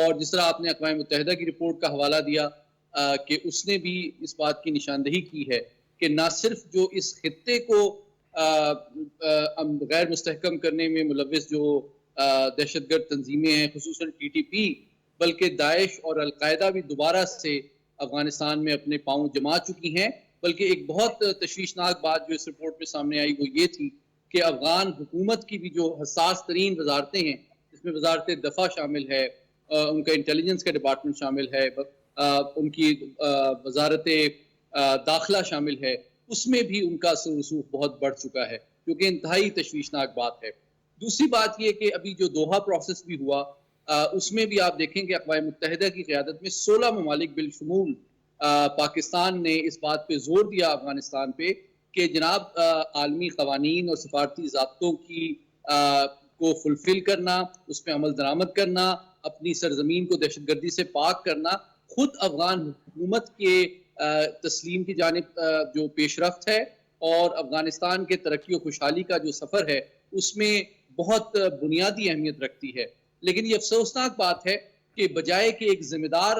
اور جس طرح آپ نے اقوام متحدہ کی رپورٹ کا حوالہ دیا کہ اس نے بھی اس بات کی نشاندہی کی ہے کہ نہ صرف جو اس خطے کو غیر مستحکم کرنے میں ملوث جو دہشت گرد تنظیمیں ہیں خصوصاً ٹی ٹی پی، بلکہ داعش اور القاعدہ بھی دوبارہ سے افغانستان میں اپنے پاؤں جما چکی ہیں. بلکہ ایک بہت تشویشناک بات جو اس رپورٹ میں سامنے آئی وہ یہ تھی کہ افغان حکومت کی بھی جو حساس ترین وزارتیں ہیں، جس میں وزارت دفاع شامل ہے، ان کا انٹیلیجنس کا ڈپارٹمنٹ شامل ہے، ان کی وزارت داخلہ شامل ہے، اس میں بھی ان کا اثر و رسوخ بہت بڑھ چکا ہے، جو کہ انتہائی تشویشناک بات ہے. دوسری بات یہ کہ ابھی جو دوحہ پروسیس بھی ہوا، اس میں بھی آپ دیکھیں کہ اقوام متحدہ کی قیادت میں 16 ممالک بالشمول پاکستان نے اس بات پہ زور دیا افغانستان پہ کہ جناب عالمی قوانین اور سفارتی ضابطوں کی کو فلفل کرنا، اس پہ عمل درآمد کرنا، اپنی سرزمین کو دہشت گردی سے پاک کرنا، خود افغان حکومت کے تسلیم کی جانب جو پیش رفت ہے اور افغانستان کے ترقی و خوشحالی کا جو سفر ہے اس میں بہت بنیادی اہمیت رکھتی ہے. لیکن یہ افسوسناک بات ہے کہ بجائے کہ ایک ذمہ دار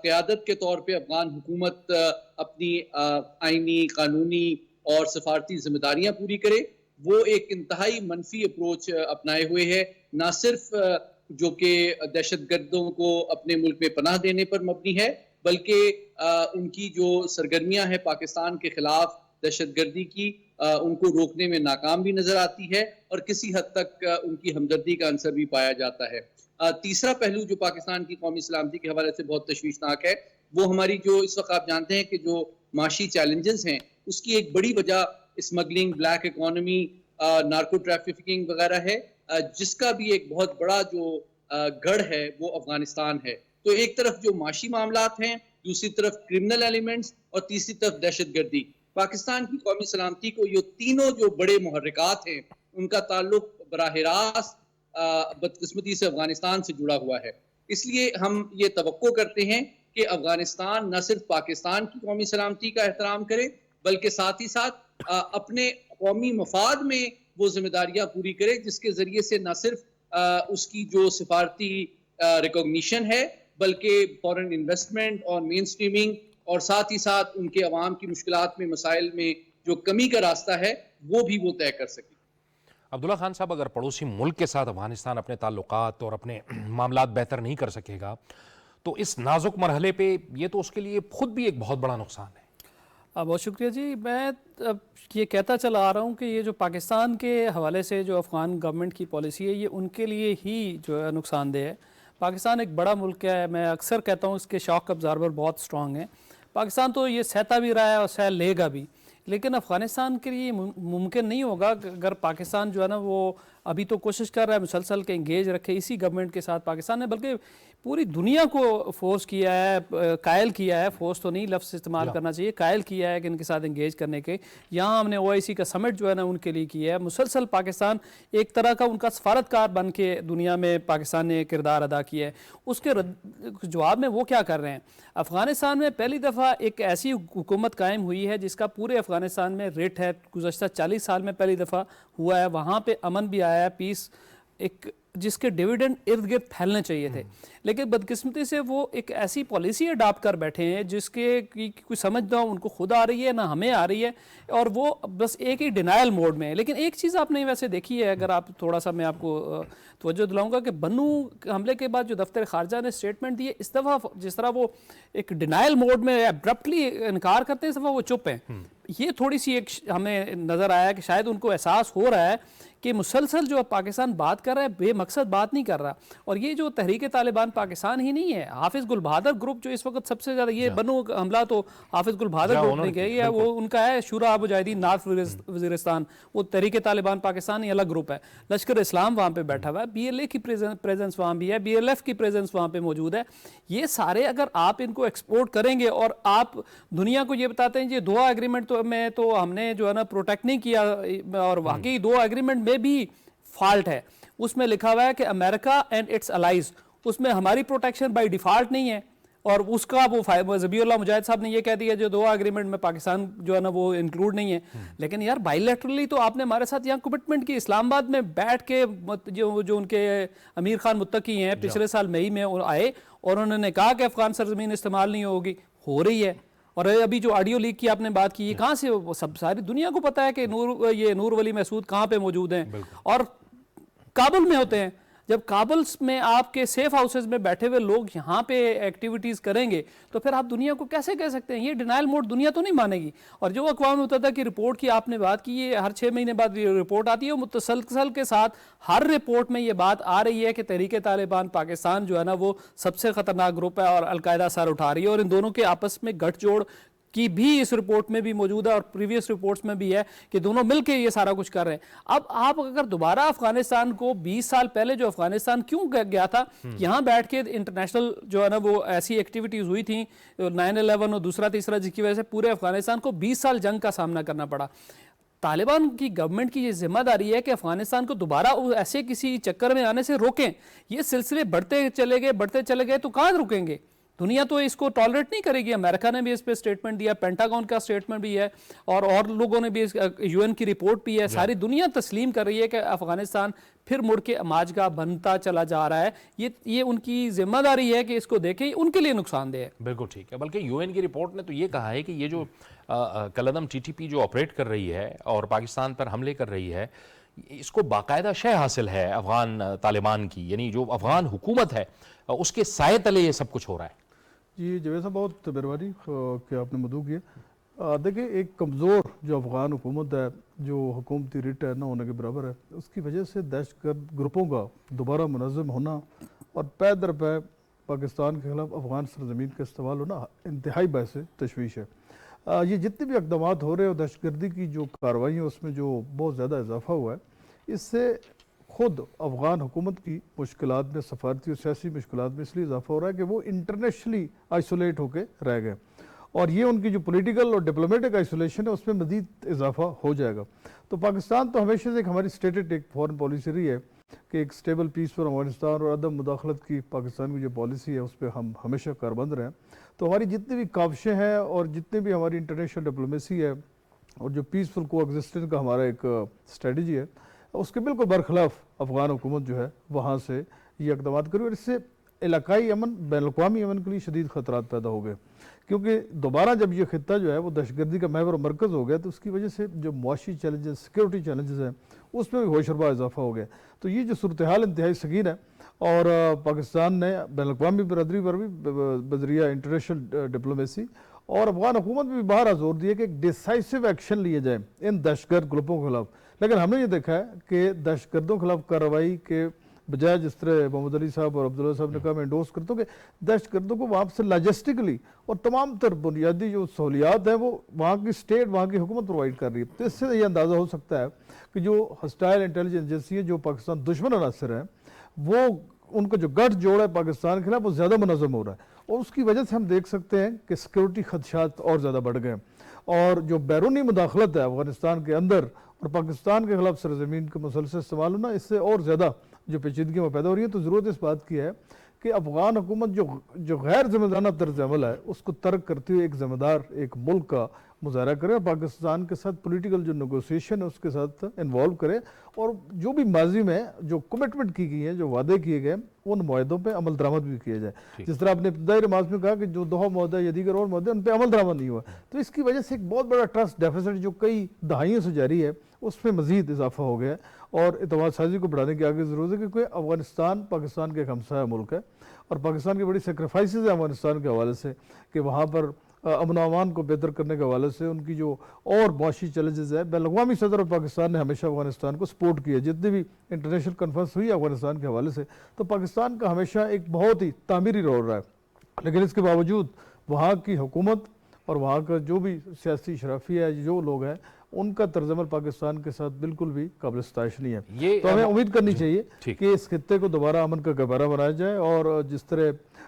قیادت کے طور پہ افغان حکومت اپنی آئینی، قانونی اور سفارتی ذمہ داریاں پوری کرے، وہ ایک انتہائی منفی اپروچ اپنائے ہوئے ہے، نہ صرف جو کہ دہشت گردوں کو اپنے ملک میں پناہ دینے پر مبنی ہے، بلکہ ان کی جو سرگرمیاں ہیں پاکستان کے خلاف دہشت گردی کی، ان کو روکنے میں ناکام بھی نظر آتی ہے اور کسی حد تک ان کی ہمدردی کا عنصر بھی پایا جاتا ہے. تیسرا پہلو جو پاکستان کی قومی سلامتی کے حوالے سے بہت تشویشناک ہے، وہ ہماری جو اس وقت آپ جانتے ہیں کہ جو معاشی چیلنجز ہیں اس کی ایک بڑی وجہ smuggling, black economy, narco trafficking وغیرہ ہے، جس کا بھی ایک بہت بڑا جو گڑھ ہے وہ افغانستان ہے. تو ایک طرف جو معاشی معاملات ہیں، دوسری طرف کرمنل ایلیمنٹس اور تیسری طرف دہشت گردی. پاکستان کی قومی سلامتی کو یہ تینوں جو بڑے محرکات ہیں ان کا تعلق براہ راست بدقسمتی سے افغانستان سے جڑا ہوا ہے. اس لیے ہم یہ توقع کرتے ہیں کہ افغانستان نہ صرف پاکستان کی قومی سلامتی کا احترام کرے بلکہ ساتھ ہی ساتھ اپنے قومی مفاد میں وہ ذمہ داریاں پوری کرے، جس کے ذریعے سے نہ صرف اس کی جو سفارتی ریکگنیشن ہے بلکہ فورن انویسٹمنٹ اور مین سٹریمنگ اور ساتھ ہی ساتھ ان کے عوام کی مشکلات میں، مسائل میں جو کمی کا راستہ ہے وہ بھی وہ طے کر سکے. عبداللہ خان صاحب، اگر پڑوسی ملک کے ساتھ افغانستان اپنے تعلقات اور اپنے معاملات بہتر نہیں کر سکے گا تو اس نازک مرحلے پہ یہ تو اس کے لیے خود بھی ایک بہت بڑا نقصان ہے. بہت شکریہ جی. میں یہ کہتا چلا آ رہا ہوں کہ یہ جو پاکستان کے حوالے سے جو افغان گورنمنٹ کی پالیسی ہے یہ ان کے لیے ہی جو ہے نقصان دہ ہے. پاکستان ایک بڑا ملک ہے، میں اکثر کہتا ہوں اس کے شاک ابزاربر بہت سٹرونگ ہیں. پاکستان تو یہ سہتا بھی رہا ہے اور سہ لے گا بھی، لیکن افغانستان کے لیے ممکن نہیں ہوگا اگر پاکستان جو ہے نا وہ ابھی تو کوشش کر رہا ہے مسلسل کہ انگیج رکھے اسی گورنمنٹ کے ساتھ. پاکستان نے بلکہ پوری دنیا کو فورس کیا ہے، قائل کیا ہے، فورس تو نہیں لفظ استعمال کرنا چاہیے، قائل کیا ہے کہ ان کے ساتھ انگیج کرنے کے. یہاں ہم نے OIC کا سمٹ جو ہے نا ان کے لیے کیا ہے. مسلسل پاکستان ایک طرح کا ان کا سفارتکار بن کے دنیا میں پاکستان نے کردار ادا کیا ہے. اس کے جواب میں وہ کیا کر رہے ہیں؟ افغانستان میں پہلی دفعہ ایک ایسی حکومت قائم ہوئی ہے جس کا پورے افغانستان میں ریٹ ہے، گزشتہ 40 سال میں پہلی دفعہ ہوا ہے. وہاں پہ امن بھی آیا ہے، پیس، ایک جس کے ڈیویڈنڈ ارد گرد پھیلنے چاہیے تھے. لیکن بدقسمتی سے وہ ایک ایسی پالیسی اڈاپٹ کر بیٹھے ہیں جس کے کوئی سمجھ نہ ان کو خود آ رہی ہے نہ ہمیں آ رہی ہے، اور وہ بس ایک ہی ڈینائل موڈ میں ہے. لیکن ایک چیز آپ نے ویسے دیکھی ہے، اگر آپ تھوڑا سا میں آپ کو توجہ دلاؤں گا کہ بنو حملے کے بعد جو دفتر خارجہ نے اسٹیٹمنٹ دی ہے، اس دفعہ جس طرح وہ ایک ڈینائل موڈ میں ابرپٹلی انکار کرتے ہیں، اس دفعہ وہ چپ ہیں. یہ تھوڑی سی ایک ہمیں نظر آیا کہ شاید ان کو احساس ہو رہا ہے کہ مسلسل جو پاکستان بات کر رہا ہے بے مقصد بات نہیں کر رہا. اور یہ جو تحریک طالبان پاکستان ہی نہیں ہے، حافظ گل بہادر گروپ جو اس وقت سب سے زیادہ، یہ بنو حملہ تو حافظ گل بہادر گروپ نے کیا ہے، وہ ان کا ہے شورا مجاہدین نارتھ وزیرستان، وہ تحریک طالبان پاکستان ہی الگ گروپ ہے. لشکر اسلام وہاں پہ بیٹھا ہوا ہے، BLA کی پریزنس وہاں بھی ہے، BLF کی پریزنس وہاں پہ موجود ہے. یہ سارے اگر آپ ان کو ایکسپورٹ کریں گے اور آپ دنیا کو یہ بتاتے ہیں یہ دو ایگریمنٹ میں تو ہم نے جو ہے نا پروٹیکٹ نہیں کیا، اور واقعی دو ایگریمنٹ میں بھی فالٹ ہے. اس میں لکھا ہوا ہے کہ امریکہ اینڈ اٹس الائز، اس میں ہماری پروٹیکشن بائی ڈیفالٹ نہیں ہے، اور اس کا وہ ذبیح اللہ مجاہد صاحب نے یہ کہہ دیا جو دو اگریمنٹ میں پاکستان جو ہے نا وہ انکلوڈ نہیں ہے. لیکن یار بائی لیٹرلی تو آپ نے ہمارے ساتھ یہاں کمٹمنٹ کی, اسلام آباد میں بیٹھ کے جو ان کے امیر خان متقی ہیں پچھلے سال مئی میں آئے اور انہوں نے کہا کہ افغان سرزمین استعمال نہیں ہوگی, ہو رہی ہے. اور ابھی جو آڈیو لیک کی آپ نے بات کی, یہ کہاں سے, وہ سب ساری دنیا کو پتا ہے کہ یہ نور ولی محسود کہاں پہ موجود ہیں اور کابل میں ہوتے ہیں. جب کابل میں آپ کے سیف ہاؤسز میں بیٹھے ہوئے لوگ یہاں پہ ایکٹیویٹیز کریں گے تو پھر آپ دنیا کو کیسے کہہ سکتے ہیں؟ یہ ڈینائل موڈ دنیا تو نہیں مانے گی. اور جو اقوام متحدہ کی رپورٹ کی آپ نے بات کی, یہ ہر 6 مہینے بعد یہ رپورٹ آتی ہے, متسلسل کے ساتھ ہر رپورٹ میں یہ بات آ رہی ہے کہ تحریک طالبان پاکستان جو ہے نا وہ سب سے خطرناک گروپ ہے اور القاعدہ سر اٹھا رہی ہے, اور ان دونوں کے آپس میں گٹھ جوڑ کی بھی اس رپورٹ میں بھی موجود ہے اور پریویس رپورٹس میں بھی ہے کہ دونوں مل کے یہ سارا کچھ کر رہے ہیں. اب آپ اگر دوبارہ افغانستان کو 20 سال پہلے جو افغانستان کیوں گیا تھا, یہاں بیٹھ کے انٹرنیشنل جو ہے نا وہ ایسی ایکٹیویٹیز ہوئی تھیں 9/11 اور دوسرا تیسرا, جس کی وجہ سے پورے افغانستان کو 20 سال جنگ کا سامنا کرنا پڑا. طالبان کی گورنمنٹ کی یہ ذمہ داری ہے کہ افغانستان کو دوبارہ ایسے کسی چکر میں آنے سے روکیں. یہ سلسلے بڑھتے چلے گئے تو کہاں رکیں گے؟ دنیا تو اس کو ٹالریٹ نہیں کرے گی. امریکہ نے بھی اس پہ سٹیٹمنٹ دیا, پینٹاگون کا سٹیٹمنٹ بھی ہے, اور لوگوں نے بھی, یو این کی رپورٹ بھی ہے. ساری دنیا تسلیم کر رہی ہے کہ افغانستان پھر مڑ کے ماجگاہ بنتا چلا جا رہا ہے. یہ ان کی ذمہ داری ہے کہ اس کو دیکھیں, ان کے لیے نقصان دہ ہے. بالکل ٹھیک ہے. بلکہ یو این کی رپورٹ نے تو یہ کہا ہے کہ یہ جو کالعدم ٹی ٹی پی جو آپریٹ کر رہی ہے اور پاکستان پر حملے کر رہی ہے, اس کو باقاعدہ شے حاصل ہے افغان طالبان کی, یعنی جو افغان حکومت ہے اس کے سائے تلے یہ سب کچھ ہو رہا ہے. جی جاوید صاحب, بہت مہربانی کہ آپ نے مدعو کیا. دیکھیں, ایک کمزور جو افغان حکومت ہے, جو حکومتی ریٹ ہے نہ ہونے کے برابر ہے, اس کی وجہ سے دہشت گرد گروپوں کا دوبارہ منظم ہونا اور پے در پے پاکستان کے خلاف افغان سرزمین کا استعمال ہونا انتہائی باعث تشویش ہے. یہ جتنے بھی اقدامات ہو رہے ہیں اور دہشت گردی کی جو کارروائی ہیں اس میں جو بہت زیادہ اضافہ ہوا ہے, اس سے خود افغان حکومت کی مشکلات میں, سفارتی اور سیاسی مشکلات میں اس لیے اضافہ ہو رہا ہے کہ وہ انٹرنیشنلی آئسولیٹ ہو کے رہ گئے, اور یہ ان کی جو پولیٹیکل اور ڈپلومیٹک آئسولیشن ہے اس میں مزید اضافہ ہو جائے گا. تو پاکستان تو ہمیشہ سے ایک ہماری اسٹیٹڈ ایک فورن پالیسی رہی ہے کہ ایک اسٹیبل پیس پر افغانستان اور عدم مداخلت کی پاکستان کی جو پالیسی ہے اس پہ ہم ہمیشہ کاربند رہے ہیں. تو ہماری جتنی بھی کاوشیں ہیں اور جتنے بھی ہماری انٹرنیشنل ڈپلومیسی ہے اور جو پیسفل کو ایگزسٹنس کا ہمارا ایک اسٹریٹجی ہے, اس کے بالکل برخلاف افغان حکومت جو ہے وہاں سے یہ اقدامات کری, اور اس سے علاقائی امن, بین الاقوامی امن کے لیے شدید خطرات پیدا ہو گئے. کیونکہ دوبارہ جب یہ خطہ جو ہے وہ دہشت گردی کا محور و مرکز ہو گیا تو اس کی وجہ سے جو معاشی چیلنجز, سیکیورٹی چیلنجز ہیں, اس میں بھی ہوش ربا اضافہ ہو گیا. تو یہ جو صورتحال انتہائی سنگین ہے, اور پاکستان نے بین الاقوامی برادری پر بھی بذریعہ انٹرنیشنل ڈپلومیسی اور افغان حکومت بھی باہر زور دیا کہ ایک ڈیسائسو ایکشن لیے جائیں ان دہشت گرد گروپوں کے خلاف. لیکن ہم نے یہ دیکھا ہے کہ دہشت گردوں کے خلاف کارروائی کے بجائے, جس طرح محمد علی صاحب اور عبداللہ صاحب نے کہا, میں انڈورس کرتا ہوں کہ دہشت گردوں کو وہاں سے لاجسٹکلی اور تمام تر بنیادی جو سہولیات ہیں وہ وہاں کی اسٹیٹ, وہاں کی حکومت پرووائڈ کر رہی ہے. تو اس سے یہ اندازہ ہو سکتا ہے کہ جو ہسٹائل انٹیلیجنس ایجنسی ہیں, جو پاکستان دشمن عناصر ہیں, وہ ان کا جو گٹھ جوڑ ہے پاکستان کے خلاف وہ زیادہ منظم ہو رہا ہے, اور اس کی وجہ سے ہم دیکھ سکتے ہیں کہ سیکیورٹی خدشات اور زیادہ بڑھ گئے. اور جو بیرونی مداخلت ہے افغانستان کے اندر اور پاکستان کے خلاف سرزمین کا مسلسل استعمال ہونا, اس سے اور زیادہ جو پیچیدگیاں پیدا ہو رہی ہیں. تو ضرورت اس بات کی ہے کہ افغان حکومت جو غیر ذمہ دارانہ طرز عمل ہے اس کو ترک کرتے ہوئے ایک ذمہ دار ایک ملک کا مظاہرہ کرے, اور پاکستان کے ساتھ پولیٹیکل جو نیگوسیشن ہے اس کے ساتھ انوالو کرے, اور جو بھی ماضی میں جو کمٹمنٹ کی گئی ہیں, جو وعدے کیے گئے, ان معاہدوں پہ عمل درآمد بھی کیا جائے. جس طرح آپ نے ابتدائی نماز میں کہا کہ جو دوحہ معاہدہ یا دیگر اور معاہدے ان پہ عمل درآمد نہیں ہوا, تو اس کی وجہ سے ایک بہت بڑا ٹرسٹ ڈیفیسٹ جو کئی دہائیوں سے جاری ہے اس میں مزید اضافہ ہو گیا, اور اعتماد سازی کو بڑھانے کی آگے ضرورت ہے, کیونکہ افغانستان پاکستان کے ایک ہمسایہ ملک ہے, اور پاکستان کی بڑی سیکریفائسز ہیں افغانستان کے حوالے سے کہ وہاں پر امن و امان کو بہتر کرنے کے حوالے سے ان کی جو اور معاشی چیلنجز ہے. بین الاقوامی صدر اور پاکستان نے ہمیشہ افغانستان کو سپورٹ کیا, جتنی بھی انٹرنیشنل کانفرنس ہوئی افغانستان کے حوالے سے, تو پاکستان کا ہمیشہ ایک بہت ہی تعمیری رول رہا ہے. لیکن اس کے باوجود وہاں کی حکومت اور وہاں کا جو بھی سیاسی اشرافیہ ہے, جو لوگ ہیں, ان کا طرز عمل پاکستان کے ساتھ بالکل بھی قابل ستائش نہیں ہے. تو ہمیں امید کرنی چاہیے کہ اس خطے کو دوبارہ امن کا گہوارہ بنایا جائے, اور جس طرح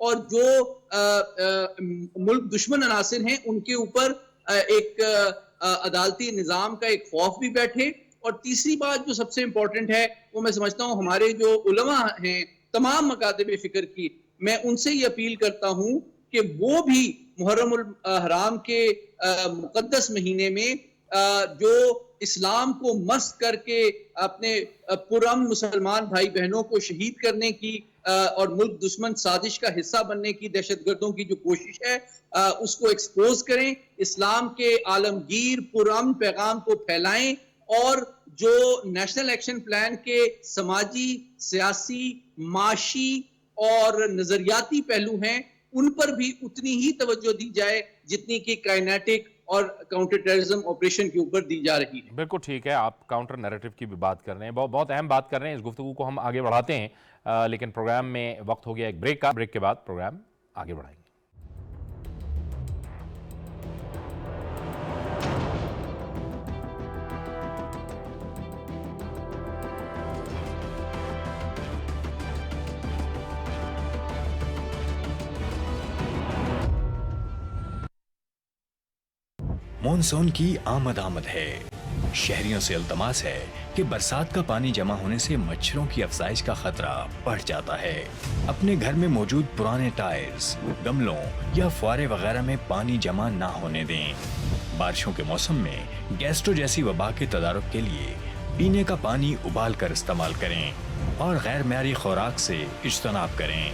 اور جو ملک دشمن عناصر ہیں ان کے اوپر ایک عدالتی نظام کا ایک خوف بھی بیٹھے. اور تیسری بات جو سب سے امپورٹنٹ ہے وہ میں سمجھتا ہوں ہمارے جو علماء ہیں تمام مکاتب فکر کی، میں ان سے یہ اپیل کرتا ہوں کہ وہ بھی محرم الحرام کے مقدس مہینے میں جو اسلام کو مست کر کے اپنے پرامن مسلمان بھائی بہنوں کو شہید کرنے کی اور ملک دشمن سازش کا حصہ بننے کی دہشت گردوں کی جو کوشش ہے اس کو ایکسپوز کریں، اسلام کے عالمگیر پرامن پیغام کو پھیلائیں، اور جو نیشنل ایکشن پلان کے سماجی، سیاسی، معاشی اور نظریاتی پہلو ہیں ان پر بھی اتنی ہی توجہ دی جائے جتنی کہ کائنیٹک اور کاؤنٹر ٹیررزم آپریشن کے اوپر دی جا رہی ہے. بالکل ٹھیک ہے، آپ کاؤنٹر نیریٹو کی بھی بات کر رہے ہیں، بہت اہم بات کر رہے ہیں. اس گفتگو کو ہم آگے بڑھاتے ہیں، لیکن پروگرام میں وقت ہو گیا ایک بریک کا. بریک کے بعد پروگرام آگے بڑھائیں گے. مونسون کی آمد ہے. شہریوں سے التماس ہے کہ برسات کا پانی جمع ہونے سے مچھروں کی افزائش کا خطرہ بڑھ جاتا ہے. اپنے گھر میں موجود پرانے ٹائرز، گملوں یا فوارے وغیرہ میں پانی جمع نہ ہونے دیں. بارشوں کے موسم میں گیسٹرو جیسی وبا کے تدارک کے لیے پینے کا پانی ابال کر استعمال کریں اور غیر معیاری خوراک سے اجتناب کریں.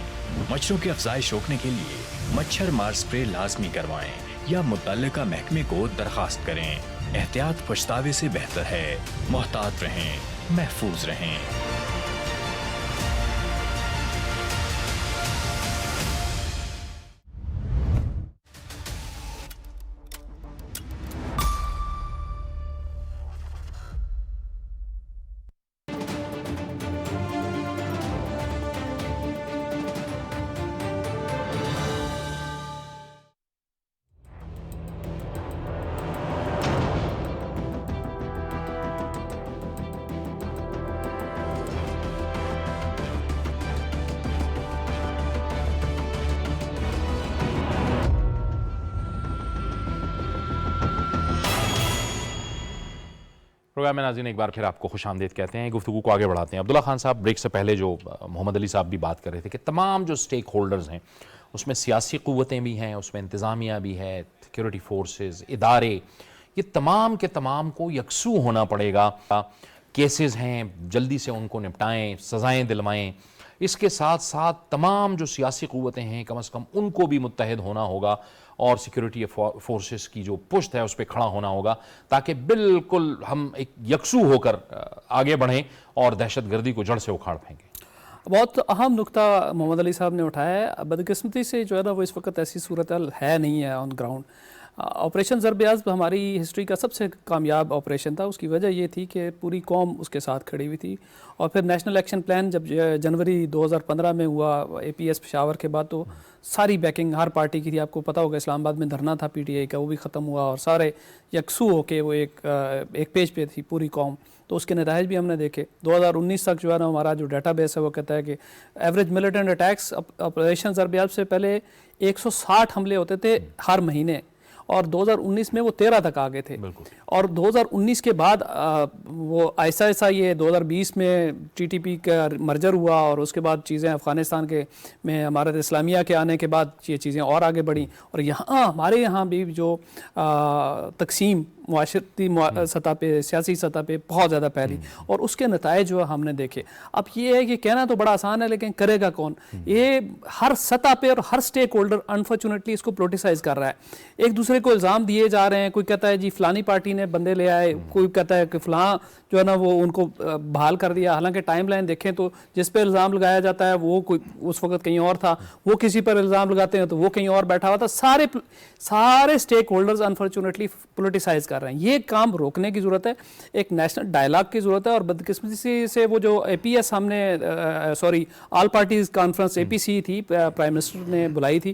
مچھروں کی افزائش روکنے کے لیے مچھر مار سپرے لازمی کروائیں یا متعلقہ محکمے کو درخواست کریں. احتیاط پچھتاوے سے بہتر ہے. محتاط رہیں، محفوظ رہیں. پروگرام میں ناظرین ایک بار پھر آپ کو خوش آمدید کہتے ہیں. گفتگو کو آگے بڑھاتے ہیں. عبداللہ خان صاحب، بریک سے پہلے جو محمد علی صاحب بھی بات کر رہے تھے کہ تمام جو سٹیک ہولڈرز ہیں اس میں سیاسی قوتیں بھی ہیں، اس میں انتظامیہ بھی ہے، سیکیورٹی فورسز، ادارے، یہ تمام کے تمام کو یکسو ہونا پڑے گا. کیسز ہیں جلدی سے ان کو نپٹائیں، سزائیں دلوائیں. اس کے ساتھ ساتھ تمام جو سیاسی قوتیں ہیں کم از کم ان کو بھی متحد ہونا ہوگا اور سیکیورٹی فورسز کی جو پشت ہے اس پہ کھڑا ہونا ہوگا تاکہ بالکل ہم ایک یکسو ہو کر آگے بڑھیں اور دہشت گردی کو جڑ سے اکھاڑ پھینکیں. بہت اہم نقطہ محمد علی صاحب نے اٹھایا ہے. بدقسمتی سے جو ہے نا وہ اس وقت ایسی صورتحال ہے نہیں ہے آن گراؤنڈ. آپریشن ضرب عزم ہماری ہسٹری کا سب سے کامیاب آپریشن تھا. اس کی وجہ یہ تھی کہ پوری قوم اس کے ساتھ کھڑی ہوئی تھی. اور پھر نیشنل ایکشن پلان جب جنوری 2015 میں ہوا اے پی ایس پشاور کے بعد تو ساری بیکنگ ہر پارٹی کی تھی. آپ کو پتہ ہوگا اسلام آباد میں دھرنا تھا پی ٹی آئی کا، وہ بھی ختم ہوا اور سارے یکسو ہو کے وہ ایک پیج پہ تھی پوری قوم. تو اس کے نتائج بھی ہم نے دیکھے. 2019 تک جو ہے نا ہمارا جو ڈیٹا بیس ہے وہ کہتا ہے کہ ایوریج ملیٹنٹ اٹیکس آپریشن ضرب عزم سے پہلے 160 حملے ہوتے تھے ہر مہینے، اور 2019 میں وہ 13 تک آگے تھے. اور 2019 کے بعد وہ ایسا یہ 2020 میں ٹی ٹی پی کا مرجر ہوا اور اس کے بعد چیزیں افغانستان کے میں امارت اسلامیہ کے آنے کے بعد یہ چیزیں اور آگے بڑھیں. اور یہاں ہمارے یہاں بھی جو تقسیم معاشرتی سطح پہ، سیاسی سطح پہ بہت زیادہ پھیلی اور اس کے نتائج جو ہم نے دیکھے. اب یہ ہے کہ کہنا تو بڑا آسان ہے لیکن کرے گا کون؟ یہ ہر سطح پہ اور ہر سٹیک ہولڈر انفارچونیٹلی اس کو پولیٹیسائز کر رہا ہے. ایک دوسرے کو الزام دیے جا رہے ہیں. کوئی کہتا ہے جی فلانی پارٹی نے بندے لے آئے، کوئی کہتا ہے کہ فلاں جو ہے نا وہ ان کو بحال کر دیا. حالانکہ ٹائم لائن دیکھیں تو جس پہ الزام لگایا جاتا ہے وہ کوئی اس وقت کہیں اور تھا، وہ کسی پر الزام لگاتے ہیں تو وہ کہیں اور بیٹھا ہوا تھا. سارے سٹیک ہولڈرز انفارچونیٹلی پولیٹیسائز کر رہے ہیں. یہ کام روکنے کی ضرورت ہے. ایک نیشنل ڈائلاگ کی ضرورت ہے. اور بدقسمتی سے وہ جو اے پی ایس ہم نے آل پارٹیز کانفرنس APC تھی، پرائم منسٹر نے بلائی تھی،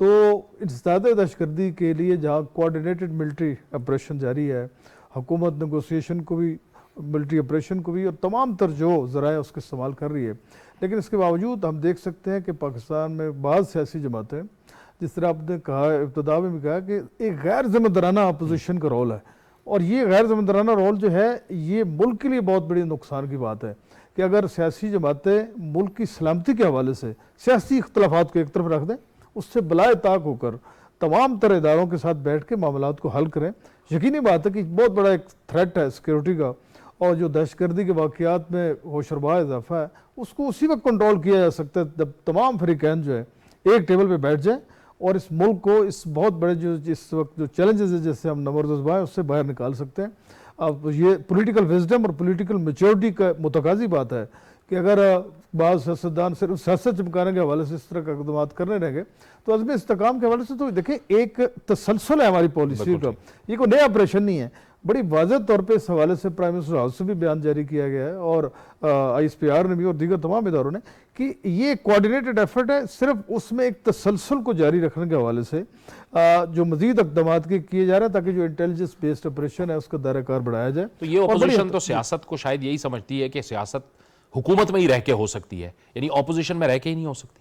تو انسداد دہشت گردی کے لیے جہاں کوآرڈینیٹڈ ملٹری آپریشن جاری ہے، حکومت نیگوسیشن کو بھی، ملٹری آپریشن کو بھی، اور تمام تر جو ذرائع اس کے استعمال کر رہی ہے، لیکن اس کے باوجود ہم دیکھ سکتے ہیں کہ پاکستان میں بعض سیاسی جماعتیں، جس طرح آپ نے کہا ابتدا میں بھی کہا کہ ایک غیر ذمہ دارانہ اپوزیشن کا رول ہے، اور یہ غیر ذمہ دارانہ رول جو ہے یہ ملک کے لیے بہت بڑی نقصان کی بات ہے کہ اگر سیاسی جماعتیں ملک کی سلامتی کے حوالے سے سیاسی اختلافات کو ایک طرف رکھ دیں، اس سے بلائے طاق ہو کر تمام تر اداروں کے ساتھ بیٹھ کے معاملات کو حل کریں. یقینی بات ہے کہ بہت بڑا ایک تھریٹ ہے سیکیورٹی کا، اور جو دہشت گردی کے واقعات میں ہوشربا اضافہ ہے اس کو اسی وقت کنٹرول کیا جا سکتا ہے جب تمام فریقین جو ہے ایک ٹیبل پہ بیٹھ جائیں اور اس ملک کو اس بہت بڑے جو اس وقت جو چیلنجز ہیں جیسے ہم نمبر دزبا ہیں اس سے باہر نکال سکتے ہیں. اب یہ پولیٹیکل وزڈم اور پولیٹیکل میچورٹی کا متقاضی بات ہے کہ اگر بعض سیاستدان صرف سیاست چمکانے کے حوالے سے اس طرح کے اقدامات کرنے رہیں گے تو عزم استحکام کے حوالے سے تو دیکھیں ایک تسلسل ہے ہماری پالیسی کا، یہ کوئی نیا آپریشن نہیں ہے. بڑی واضح طور پہ اس حوالے سے پرائم منسٹر ہاؤس سے بھی بیان جاری کیا گیا ہے اور آئی ایس پی آر نے بھی اور دیگر تمام اداروں نے کہ یہ کوآرڈینیٹڈ ایفرٹ ہے، صرف اس میں ایک تسلسل کو جاری رکھنے کے حوالے سے جو مزید اقدامات کیے جا رہے ہیں تاکہ جو انٹیلیجنس بیسڈ آپریشن ہے اس کا دائرہ کار بڑھایا جائے. تو یہ اپوزیشن تو سیاست کو شاید یہی سمجھتی ہے کہ سیاست حکومت میں ہی رہ کے ہو سکتی ہے، یعنی اپوزیشن میں رہ کے ہی نہیں ہو سکتی.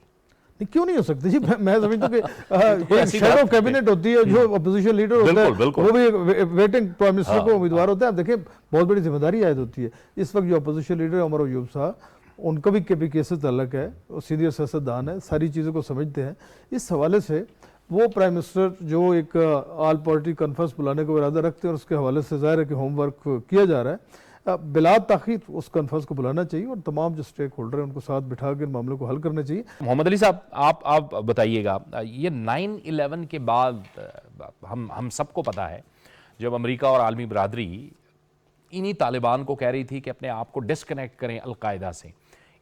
کیوں نہیں ہو سکتی جی؟ میں سمجھتا ہوں کہ شیڈو کیبنٹ ہوتی ہے، جو اپوزیشن لیڈر ہوتا ہے وہ بھی ویٹنگ پرائم منسٹر کو امیدوار ہوتا ہے. اب دیکھیں بہت بڑی ذمہ داری عائد ہوتی ہے. اس وقت جو اپوزیشن لیڈر عمر ایوب صاحب، ان کا بھی کبھی کیسز تعلق ہے، سینئر سیاستدان ہے، ساری چیزوں کو سمجھتے ہیں. اس حوالے سے وہ پرائم منسٹر جو ایک آل پارٹی کانفرنس بلانے کو ارادہ رکھتے ہیں اور اس کے حوالے سے ظاہر ہے کہ ہوم ورک کیا جا رہا ہے، بلا تاخیر اس کانفرنس کو بلانا چاہیے اور تمام جو سٹیک ہولڈر ہیں ان کو ساتھ بٹھا کے ان معاملوں کو حل کرنا چاہیے. محمد علی صاحب آپ بتائیے گا، یہ 9/11 کے بعد ہم سب کو پتا ہے جب امریکہ اور عالمی برادری انہی طالبان کو کہہ رہی تھی کہ اپنے آپ کو ڈسکنیکٹ کریں القاعدہ سے،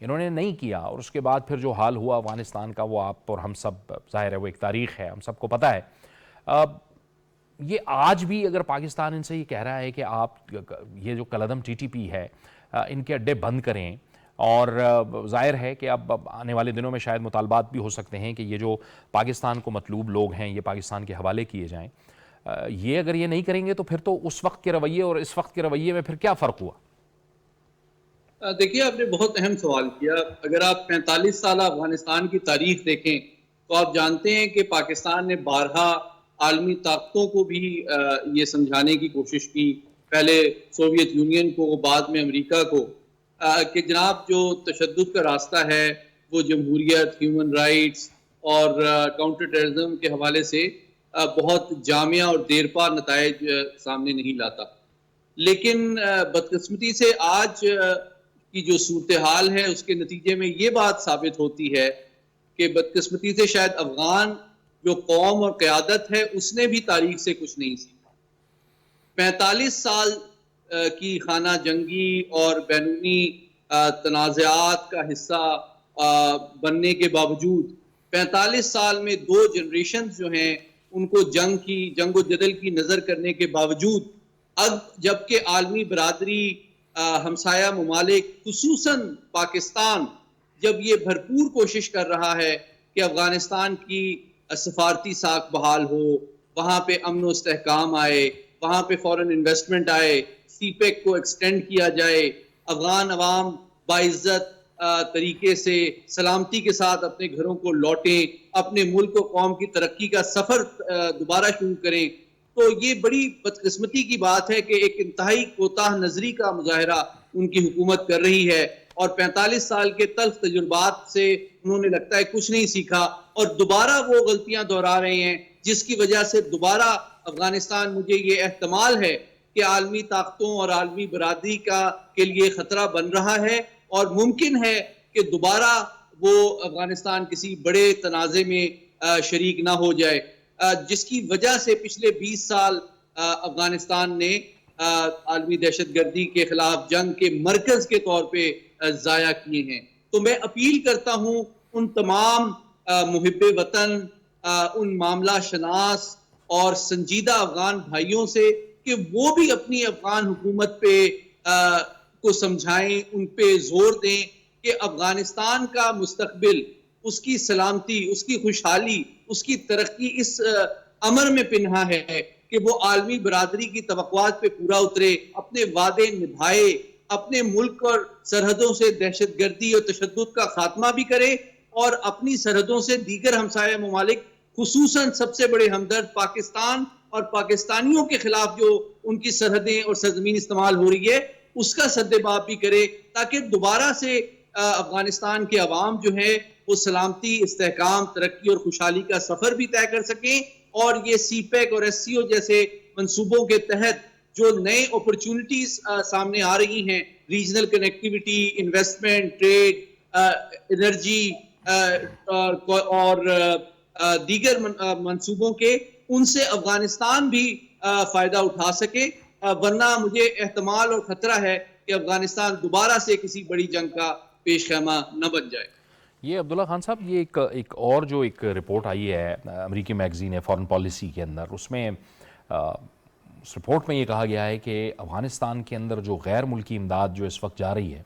انہوں نے نہیں کیا، اور اس کے بعد پھر جو حال ہوا افغانستان کا وہ آپ اور ہم سب، ظاہر ہے وہ ایک تاریخ ہے، ہم سب کو پتا ہے. یہ آج بھی اگر پاکستان ان سے یہ کہہ رہا ہے کہ آپ یہ جو کالعدم ٹی ٹی پی ہے ان کے اڈے بند کریں، اور ظاہر ہے کہ اب آنے والے دنوں میں شاید مطالبات بھی ہو سکتے ہیں کہ یہ جو پاکستان کو مطلوب لوگ ہیں یہ پاکستان کے حوالے کیے جائیں، یہ اگر یہ نہیں کریں گے تو پھر تو اس وقت کے رویے اور اس وقت کے رویے میں پھر کیا فرق ہوا؟ دیکھیے آپ نے بہت اہم سوال کیا. اگر آپ 45 سالہ افغانستان کی تاریخ دیکھیں تو آپ جانتے ہیں کہ پاکستان نے بارہا عالمی طاقتوں کو بھی یہ سمجھانے کی کوشش کی، پہلے سوویت یونین کو، بعد میں امریکہ کو، کہ جناب جو تشدد کا راستہ ہے وہ جمہوریت، ہیومن رائٹس اور کاؤنٹر ٹیررزم کے حوالے سے بہت جامع اور دیرپا نتائج سامنے نہیں لاتا. لیکن بدقسمتی سے آج کی جو صورتحال ہے اس کے نتیجے میں یہ بات ثابت ہوتی ہے کہ بدقسمتی سے شاید افغان جو قوم اور قیادت ہے اس نے بھی تاریخ سے کچھ نہیں سیکھا. 45 سال کی خانہ جنگی اور بیرونی تنازعات کا حصہ بننے کے باوجود 45 سال میں 2 جنریشنز جو ہیں ان کو جنگ و جدل کی نظر کرنے کے باوجود اب جبکہ عالمی برادری، ہمسایہ ممالک خصوصاً پاکستان جب یہ بھرپور کوشش کر رہا ہے کہ افغانستان کی سفارتی ساکھ بحال ہو، وہاں پہ امن و استحکام آئے، وہاں پہ فورن انویسٹمنٹ آئے، سی پیک کو ایکسٹینڈ کیا جائے، افغان عوام باعزت طریقے سے سلامتی کے ساتھ اپنے گھروں کو لوٹیں، اپنے ملک و قوم کی ترقی کا سفر دوبارہ شروع کریں، تو یہ بڑی بدقسمتی کی بات ہے کہ ایک انتہائی کوتاہ نظری کا مظاہرہ ان کی حکومت کر رہی ہے، اور 45 سال کے تلخ تجربات سے انہوں نے لگتا ہے کچھ نہیں سیکھا اور دوبارہ وہ غلطیاں دہرا رہے ہیں، جس کی وجہ سے دوبارہ افغانستان، مجھے یہ احتمال ہے کہ عالمی طاقتوں اور عالمی برادری کے لیے خطرہ بن رہا ہے، اور ممکن ہے کہ دوبارہ وہ افغانستان کسی بڑے تنازع میں شریک نہ ہو جائے، جس کی وجہ سے پچھلے 20 سال افغانستان نے عالمی دہشت گردی کے خلاف جنگ کے مرکز کے طور پہ ضائع کیے ہیں. تو میں اپیل کرتا ہوں ان تمام محب وطن، ان معاملہ شناس اور سنجیدہ افغان بھائیوں سے کہ وہ بھی اپنی افغان حکومت پہ کو سمجھائیں، ان پہ زور دیں کہ افغانستان کا مستقبل اس کی سلامتی، اس کی خوشحالی، اس کی ترقی اس امر میں پنہا ہے کہ وہ عالمی برادری کی توقعات پہ پورا اترے، اپنے وعدے نبھائے، اپنے ملک اور سرحدوں سے دہشت گردی اور تشدد کا خاتمہ بھی کرے، اور اپنی سرحدوں سے دیگر ہمسایہ ممالک خصوصاً سب سے بڑے ہمدرد پاکستان اور پاکستانیوں کے خلاف جو ان کی سرحدیں اور سرزمین استعمال ہو رہی ہے اس کا سدباب بھی کرے، تاکہ دوبارہ سے افغانستان کے عوام جو ہے وہ سلامتی، استحکام، ترقی اور خوشحالی کا سفر بھی طے کر سکیں، اور یہ سی پیک اور ایس سی او جیسے منصوبوں کے تحت جو نئے اپرچونٹیز سامنے آ رہی ہیں، regional connectivity, investment, trade, energy اور دیگر منصوبوں کے، ان سے افغانستان بھی فائدہ اٹھا سکے، ورنہ مجھے احتمال اور خطرہ ہے کہ افغانستان دوبارہ سے کسی بڑی جنگ کا پیش خیمہ نہ بن جائے۔ یہ عبداللہ خان صاحب، یہ ایک اور جو ایک رپورٹ آئی ہے امریکی میگزین ہے فارن پالیسی کے اندر، اس میں اس رپورٹ میں یہ کہا گیا ہے کہ افغانستان کے اندر جو غیر ملکی امداد جو اس وقت جا رہی ہے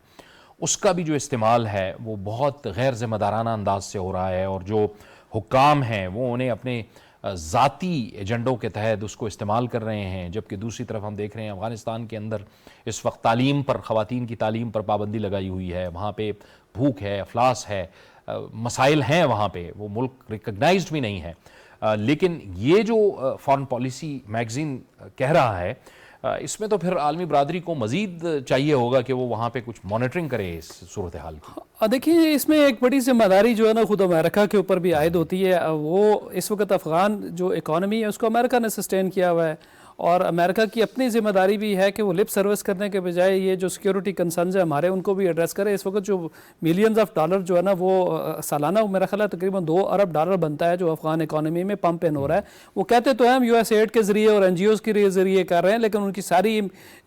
اس کا بھی جو استعمال ہے وہ بہت غیر ذمہ دارانہ انداز سے ہو رہا ہے، اور جو حکام ہیں وہ انہیں اپنے ذاتی ایجنڈوں کے تحت اس کو استعمال کر رہے ہیں، جبکہ دوسری طرف ہم دیکھ رہے ہیں افغانستان کے اندر اس وقت تعلیم پر، خواتین کی تعلیم پر پابندی لگائی ہوئی ہے، وہاں پہ بھوک ہے، افلاس ہے، مسائل ہیں وہاں پہ، وہ ملک ریکگنائزڈ بھی نہیں ہے، لیکن یہ جو فارن پالیسی میگزین کہہ رہا ہے اس میں تو پھر عالمی برادری کو مزید چاہیے ہوگا کہ وہ وہاں پہ کچھ مانیٹرنگ کرے اس صورتحال کی۔ دیکھیے اس میں ایک بڑی ذمہ داری جو ہے نا خود امریکہ کے اوپر بھی عائد ہوتی ہے۔ وہ اس وقت افغان جو اکانومی ہے اس کو امریکہ نے سسٹین کیا ہوا ہے، اور امریکہ کی اپنی ذمہ داری بھی ہے کہ وہ لپ سروس کرنے کے بجائے یہ جو سیکیورٹی کنسرنز ہیں ہمارے ان کو بھی ایڈریس کرے۔ اس وقت جو ملینز آف ڈالر جو ہے نا وہ سالانہ میرا خیال ہے تقریباً 2 ارب ڈالر بنتا ہے جو افغان اکانومی میں پمپ ان ہو رہا ہے۔ وہ کہتے تو ہیں ہم USAID کے ذریعے اور NGOs کے ذریعے کر رہے ہیں، لیکن ان کی ساری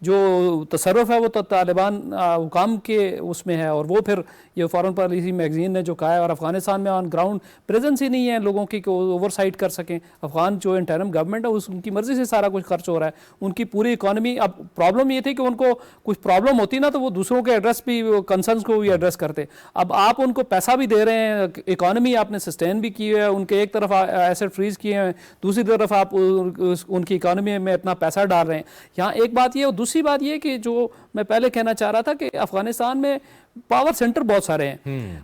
جو تصرف ہے وہ تو طالبان حکام کے اس میں ہے، اور وہ پھر یہ فارن پالیسی میگزین نے جو کہا ہے، اور افغانستان میں آن گراؤنڈ پریزنس ہی نہیں ہے لوگوں کی کہ اوور سائٹ کر سکیں۔ افغان جو انٹرم گورنمنٹ ہے ان کی مرضی سے سارا کچھ خرچ ہو رہا ہے، ان کی پوری اکانومی۔ اب پرابلم یہ تھی کہ ان کو کچھ پرابلم ہوتی نا تو وہ دوسروں کے ایڈریس بھی، کنسرنس کو بھی ایڈریس کرتے۔ اب آپ ان کو پیسہ بھی دے رہے ہیں، اکانومی آپ نے سسٹین بھی کی ہے، ان کے ایک طرف ایسٹ فریز کیے ہیں، دوسری طرف آپ ان کی اکانومی میں اپنا پیسہ ڈال رہے ہیں۔ یہاں ایک بات یہ، اور دوسری بات یہ کہ جو میں پہلے کہنا چاہ رہا تھا کہ افغانستان میں پاور سینٹر بہت سارے ہیں۔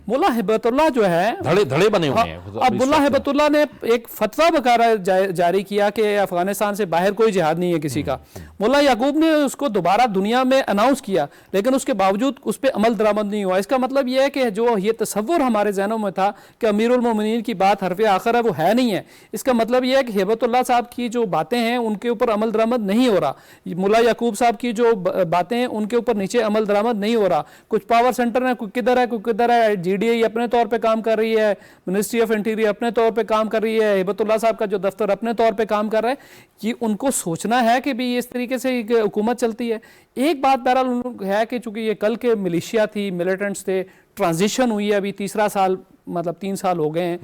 ملا ہبت اللہ جو ہے دھڑے بنے ہوئے ہیں۔ اب ملا ہبت اللہ نے ایک فتویٰ بقایا جاری کیا کہ افغانستان سے باہر کوئی جہاد نہیں ہے کسی کا۔ ملا یعقوب نے اس کو دوبارہ دنیا میں اناؤنس کیا، لیکن اس کے باوجود اس پہ عمل درآمد نہیں ہوا۔ اس کا مطلب یہ ہے کہ جو یہ تصور ہمارے ذہنوں میں تھا کہ امیر المومنین کی بات حرف آخر ہے، وہ ہے نہیں ہے۔ اس کا مطلب یہ ہے کہ ہبت اللہ صاحب کی جو باتیں ہیں ان کے اوپر عمل درآمد نہیں ہو رہا، ملا یعقوب صاحب کی جو باتیں ہیں ان کے اوپر نیچے عمل درآمد نہیں ہو رہا۔ کچھ پاور سینٹر ہیں، کوئی کدھر ہے کوئی کدھر ہے، GDI اپنے طور پہ کام کر رہی ہے، منسٹری آف انٹیریئر اپنے طور پہ کام کر رہی ہے، ہبت اللہ صاحب کا جو دفتر اپنے طور پہ کام کر رہا ہے۔ یہ ان کو سوچنا ہے کہ بھی اس طریقے سے حکومت چلتی ہے۔ ایک بات بہرحال ہے کہ چونکہ یہ کل کے ملیشیا تھی، ملیٹنٹس تھے، ٹرانزیشن ہوئی ہے، ابھی تیسرا سال، مطلب 3 سال ہو گئے ہیں،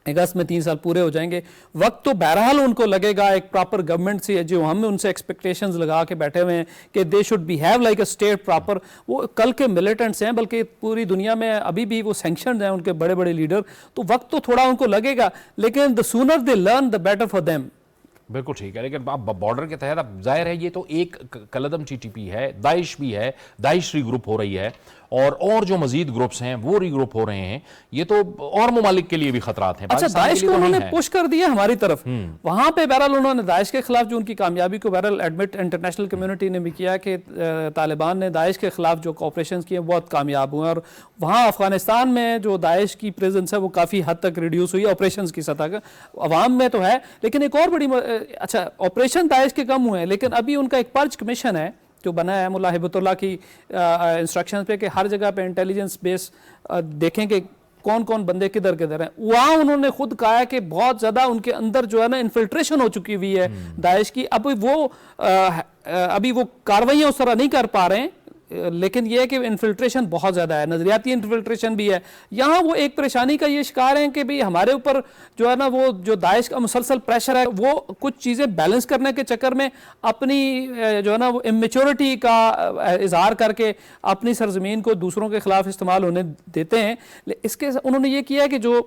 اگست میں 3 سال پورے ہو جائیں گے۔ وقت تو بہرحال ان کو لگے گا ایک پراپر گورنمنٹ سے، جو ہم ان سے ایکسپیکٹیشنز لگا کے بیٹھے ہوئے ہیں کہ they should behave like a state proper. وہ کل کے ملیٹنٹس ہیں، بلکہ پوری دنیا میں ابھی بھی وہ سینکشنڈ ہیں ان کے بڑے بڑے لیڈر، تو وقت تو تھوڑا ان کو لگے گا، لیکن the sooner they learn the better for them۔ بالکل ٹھیک ہے، لیکن اب بارڈر کے تحت اب ظاہر ہے یہ تو ایک کلدم TTP ہے، داعش بھی ہے، داعش ری گروپ ہو رہی ہے، اور جو مزید گروپس ہیں وہ ری گروپ ہو رہے ہیں۔ یہ تو اور ممالک کے لیے بھی خطرات ہیں۔ اچھا، داعش کو انہوں نے پش کر دیا ہماری طرف، وہاں پہ بہرحال انہوں نے داعش کے خلاف جو ان کی کامیابی کو بہرحال ایڈمٹ انٹرنیشنل کمیونٹی نے بھی کیا کہ طالبان نے داعش کے خلاف جو آپریشنز کیے بہت کامیاب ہوئے، اور وہاں افغانستان میں جو داعش کی پریزنس ہے وہ کافی حد تک ریڈیوس ہوئی آپریشنز کی سطح کا، عوام میں تو ہے۔ لیکن ایک اور بڑی، اچھا آپریشن داعش کے کم ہوئے ہیں، لیکن ابھی ان کا ایک پرچ کمیشن ہے جو بنا ہے ملا ہبت اللہ کی انسٹرکشن پہ کہ ہر جگہ پہ انٹیلیجنس بیس دیکھیں کہ کون کون بندے کدھر کدھر ہیں۔ وہاں انہوں نے خود کہا ہے کہ بہت زیادہ ان کے اندر جو ہے نا انفلٹریشن ہو چکی ہوئی ہے داعش کی، ابھی وہ کاروائیاں اس طرح نہیں کر پا رہے ہیں لیکن یہ ہے کہ انفلٹریشن بہت زیادہ ہے, نظریاتی انفلٹریشن بھی ہے. یہاں وہ ایک پریشانی کا یہ شکار ہیں کہ بھی ہمارے اوپر جو ہے نا وہ جو داعش کا مسلسل پریشر ہے, وہ کچھ چیزیں بیلنس کرنے کے چکر میں اپنی جو ہے نا وہ امیچورٹی کا اظہار کر کے اپنی سرزمین کو دوسروں کے خلاف استعمال ہونے دیتے ہیں. اس کے انہوں نے یہ کیا ہے کہ جو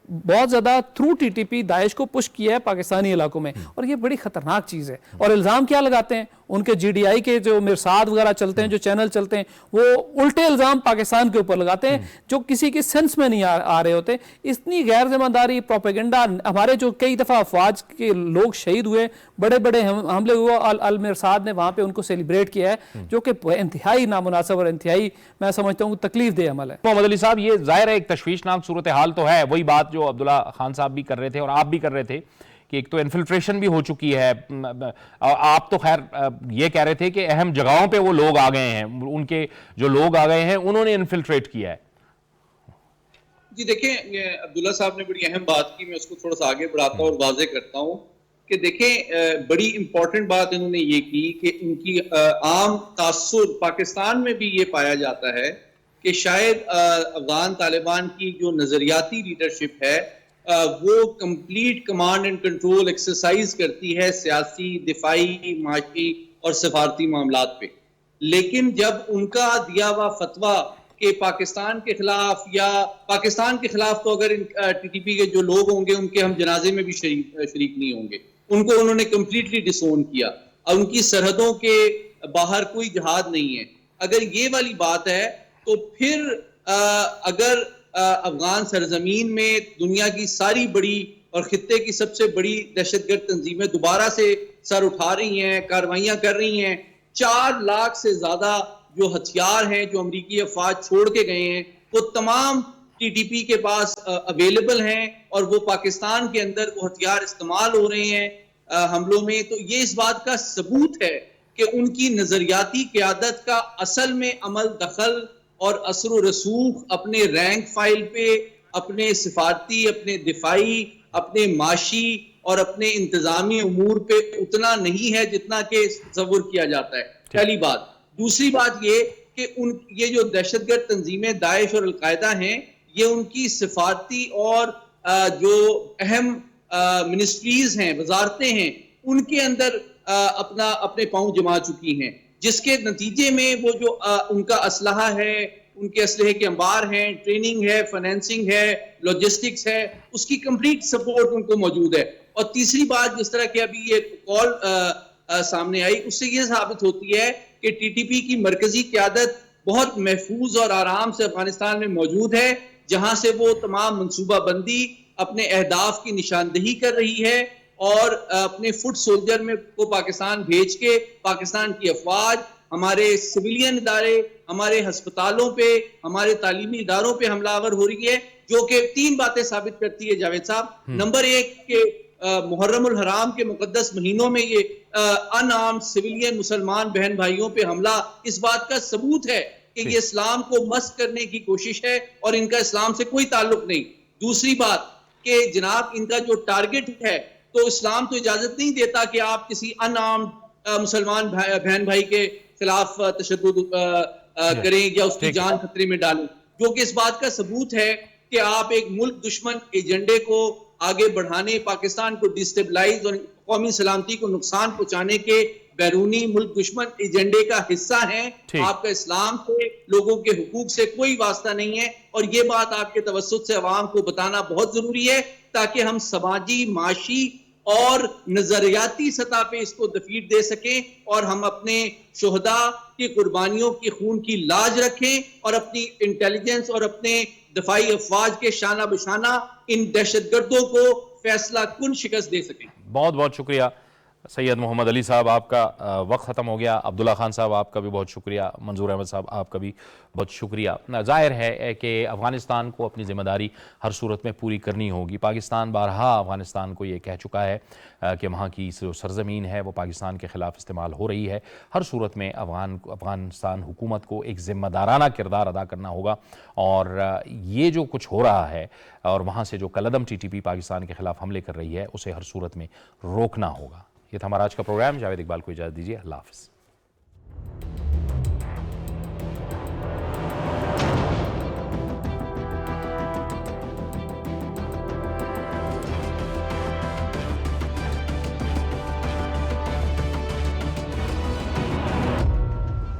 بہت زیادہ تھرو ٹی ٹی پی داعش کو پش کیا ہے پاکستانی علاقوں میں, اور یہ بڑی خطرناک چیز ہے. اور الزام کیا لگاتے ہیں, ان کے جی ڈی آئی کے جو مرصاد وغیرہ چلتے ہیں, جو چینل چلتے ہیں, وہ الٹے الزام پاکستان کے اوپر لگاتے ہیں جو کسی کی سینس میں نہیں آ رہے ہوتے. اتنی غیر ذمہ داری, پروپیگنڈا. ہمارے جو کئی دفعہ افواج کے لوگ شہید ہوئے, بڑے بڑے حملے ہوئے, المرصاد نے وہاں پہ ان کو سیلیبریٹ کیا ہے, جو کہ انتہائی نامناسب اور انتہائی میں سمجھتا ہوں تکلیف دہ عمل ہے. محمد علی صاحب, یہ ظاہر ہے ایک تشویشناک صورتحال تو ہے, وہی بات جو عبداللہ خان صاحب بھی کر رہے تھے اور آپ بھی کر رہے تھے کہ ایک تو انفلٹریشن بھی ہو چکی ہے. آپ تو خیر یہ کہہ رہے تھے کہ اہم جگہوں پہ وہ لوگ آ گئے ہیں, ان کے جو لوگ آ گئے ہیں انہوں نے انفلٹریٹ کیا ہے. جی دیکھیں, عبداللہ صاحب نے بڑی اہم بات کی, میں اس کو تھوڑا سا آگے بڑھاتا ہوں اور واضح کرتا ہوں کہ دیکھیں بڑی امپورٹنٹ بات انہوں نے یہ کی کہ ان کی عام تاثر پاکستان میں بھی یہ پایا جاتا ہے کہ شاید افغان طالبان کی جو نظریاتی لیڈرشپ ہے وہ complete command and control exercise کرتی ہے سیاسی, دفاعی, معاشی اور سفارتی معاملات پہ. لیکن جب ان کا دیا ہوا فتویٰ کہ پاکستان کے خلاف, یا پاکستان کے خلاف تو اگر ٹی ٹی پی کے جو لوگ ہوں گے ان کے ہم جنازے میں بھی شریک نہیں ہوں گے, ان کو انہوں نے کمپلیٹلی ڈسون کیا, اور ان کی سرحدوں کے باہر کوئی جہاد نہیں ہے. اگر یہ والی بات ہے تو پھر اگر افغان سرزمین میں دنیا کی ساری بڑی اور خطے کی سب سے بڑی دہشت گرد تنظیمیں دوبارہ سے سر اٹھا رہی ہیں, کارروائیاں کر رہی ہیں, 4 لاکھ سے زیادہ جو ہتھیار ہیں جو امریکی افواج چھوڑ کے گئے ہیں وہ تمام ٹی ٹی پی کے پاس اویلیبل ہیں, اور وہ پاکستان کے اندر وہ ہتھیار استعمال ہو رہے ہیں حملوں میں, تو یہ اس بات کا ثبوت ہے کہ ان کی نظریاتی قیادت کا اصل میں عمل دخل اور اثر و رسوخ اپنے رینک فائل پہ, اپنے سفارتی, اپنے دفاعی, اپنے معاشی اور اپنے انتظامی امور پہ اتنا نہیں ہے جتنا کہ تصور کیا جاتا ہے. پہلی بات. دوسری بات یہ کہ یہ جو دہشت گرد تنظیمیں داعش اور القاعدہ ہیں, یہ ان کی سفارتی اور جو اہم منسٹریز ہیں, وزارتیں ہیں, ان کے اندر اپنے پاؤں جما چکی ہیں, جس کے نتیجے میں وہ جو ان کا اسلحہ ہے, ان کے اسلحے کے انبار ہیں, ٹریننگ ہے, فائنینسنگ ہے, لاجسٹکس ہے, اس کی کمپلیٹ سپورٹ ان کو موجود ہے. اور تیسری بات, جس طرح کہ ابھی یہ کال سامنے آئی, اس سے یہ ثابت ہوتی ہے کہ ٹی ٹی پی کی مرکزی قیادت بہت محفوظ اور آرام سے افغانستان میں موجود ہے, جہاں سے وہ تمام منصوبہ بندی, اپنے اہداف کی نشاندہی کر رہی ہے, اور اپنے فٹ سولجر میں کو پاکستان بھیج کے پاکستان کی افواج, ہمارے سویلین ادارے, ہمارے ہسپتالوں پہ, ہمارے تعلیمی اداروں پہ حملہ آور ہو رہی ہے, جو کہ 3 باتیں ثابت کرتی ہے جاوید صاحب. نمبر 1 کہ محرم الحرام کے مقدس مہینوں میں یہ ان آرمڈ سویلین مسلمان بہن بھائیوں پہ حملہ اس بات کا ثبوت ہے کہ یہ اسلام کو مسخ کرنے کی کوشش ہے, اور ان کا اسلام سے کوئی تعلق نہیں. دوسری بات کہ جناب ان کا جو ٹارگٹ ہے, تو اسلام تو اجازت نہیں دیتا کہ آپ کسی ان آرمڈ مسلمان بہن بھائی کے خلاف تشدد کریں یا اس کی جان خطرے میں ڈالیں, جو کہ اس بات کا ثبوت ہے کہ آپ ایک ملک دشمن ایجنڈے کو آگے بڑھانے, پاکستان کو ڈسٹیبلائز اور قومی سلامتی کو نقصان پہنچانے کے بیرونی ملک دشمن ایجنڈے کا حصہ ہیں. آپ کا اسلام سے, لوگوں کے حقوق سے کوئی واسطہ نہیں ہے, اور یہ بات آپ کے توسط سے عوام کو بتانا بہت ضروری ہے, تاکہ ہم سماجی, معاشی اور نظریاتی سطح پہ اس کو دفیع دے سکیں, اور ہم اپنے شہداء کی قربانیوں کی خون کی لاج رکھیں, اور اپنی انٹیلیجنس اور اپنے دفاعی افواج کے شانہ بشانہ ان دہشت گردوں کو فیصلہ کن شکست دے سکیں. بہت بہت شکریہ سید محمد علی صاحب, آپ کا وقت ختم ہو گیا. عبداللہ خان صاحب آپ کا بھی بہت شکریہ. منظور احمد صاحب آپ کا بھی بہت شکریہ. ظاہر ہے کہ افغانستان کو اپنی ذمہ داری ہر صورت میں پوری کرنی ہوگی. پاکستان بارہا افغانستان کو یہ کہہ چکا ہے کہ وہاں کی جو سرزمین ہے وہ پاکستان کے خلاف استعمال ہو رہی ہے. ہر صورت میں افغانستان حکومت کو ایک ذمہ دارانہ کردار ادا کرنا ہوگا, اور یہ جو کچھ ہو رہا ہے اور وہاں سے جو کالعدم ٹی ٹی پی پاکستان کے خلاف حملے کر رہی ہے اسے ہر صورت میں روکنا ہوگا. یہ تھا ہمارا آج کا پروگرام. جاوید اقبال کو اجازت دیجیے. اللہ حافظ.